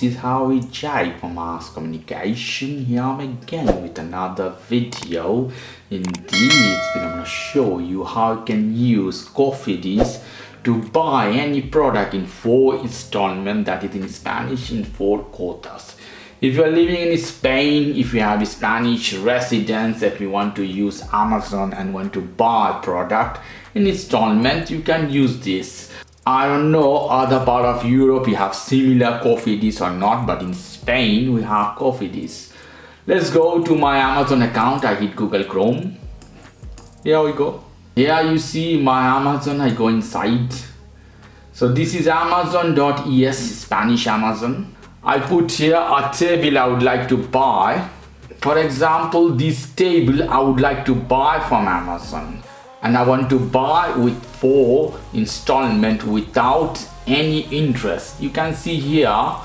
this is how we jive for mass communication. Here I'm again with another video. In this video, I'm going to show you how you can use Cofidis to buy any product in 4 installments, that is in Spanish in 4 quotas. If you are living in Spain, if you have a Spanish residence that we want to use Amazon and want to buy product in installment, you can use this. I don't know other part of Europe you have similar Cofidis or not, but in Spain we have Cofidis. Let's go to my Amazon account. I hit Google Chrome. Here we go. Here you see my Amazon. I go inside. So this is Amazon.es, Spanish Amazon. I put here a table I would like to buy. For example, this table I would like to buy from Amazon. And I want to buy with 4 installments without any interest. You can see here,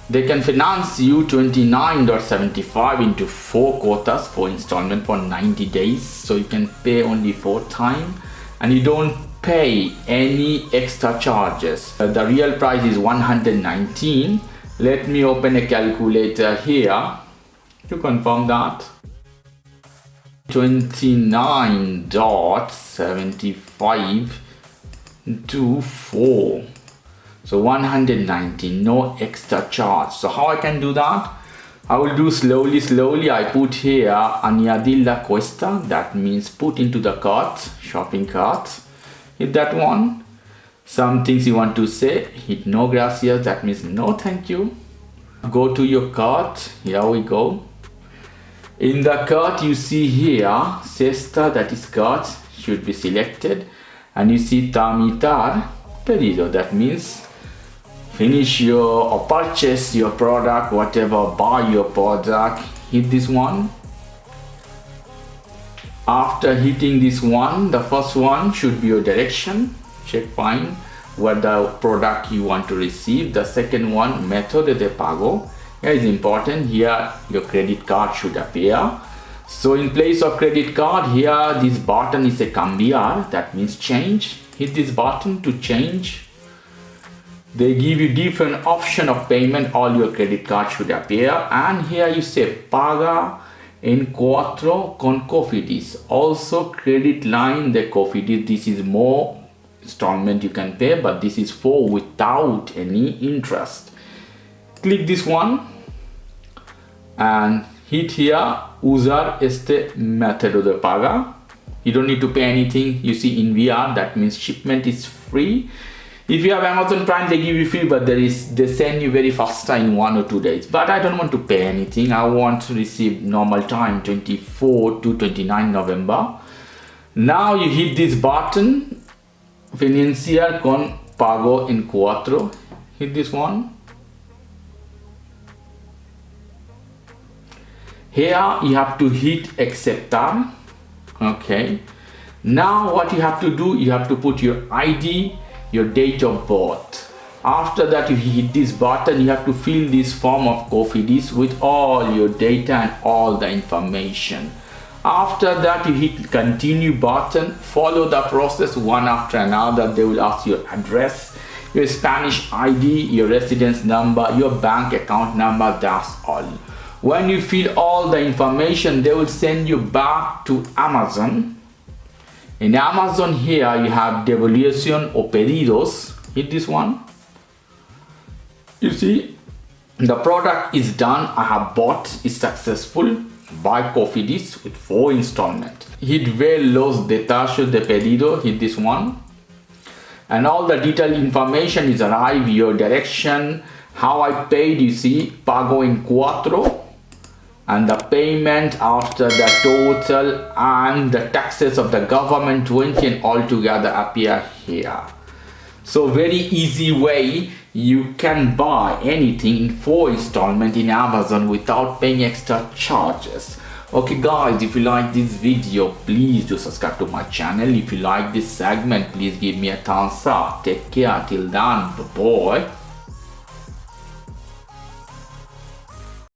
they can finance you 29.75 into 4 quotas for installment for 90 days. So you can pay only 4 times and you don't pay any extra charges. The real price is 119. Let me open a calculator here to confirm that. 29.75 to 4, so 190, no extra charge. So how I can do that? I will do slowly. I put here añadir la cuesta, that means put into the cart, shopping cart. Hit that one. Some things you want to say, hit no gracias, that means no thank you. Go to your cart. Here we go. In the cart you see here cesta, that is cart, should be selected, and you see tramitar pedido, that means finish your or purchase your product, whatever, buy your product. Hit this one. After hitting this one, the first one should be your direction, check fine what the product you want to receive. The second one, método de pago. Here is important. Here your credit card should appear. So in place of credit card, here this button is a cambiar, that means change. Hit this button to change. They give you different option of payment. All your credit card should appear, and here you say Paga en 4 con Cofidis. Also credit line the Cofidis. This is more installment you can pay, but this is 4 without any interest. Click this one and hit here usar este método de paga. You don't need to pay anything. You see enviar, that means shipment is free. If you have Amazon Prime, they give you free, but they send you very fast in 1 or 2 days. But I don't want to pay anything. I want to receive normal time 24 to 29 November. Now you hit this button, financiar con pago en 4. Hit this one. Here you have to hit acceptar. Okay. Now what you have to do, you have to put your ID, your date of birth. After that you hit this button, you have to fill this form of Cofidis with all your data and all the information. After that you hit continue button, follow the process one after another. They will ask your address, your Spanish ID, your residence number, your bank account number, that's all. When you fill all the information, they will send you back to Amazon. In Amazon here you have devolución o pedidos. Hit this one. You see the product is done. I have bought, is successful. Buy Cofidis with 4 installments. Hit ver los detalles de pedido. Hit this one. And all the detailed information is arrived, your direction, how I paid. You see pago en 4. And the payment after the total and the taxes of the government 20 and all together appear here. So very easy way you can buy anything in 4 installments in Amazon without paying extra charges. Okay guys, if you like this video, please do subscribe to my channel. If you like this segment, please give me a thumbs up. Take care till then, bye bye.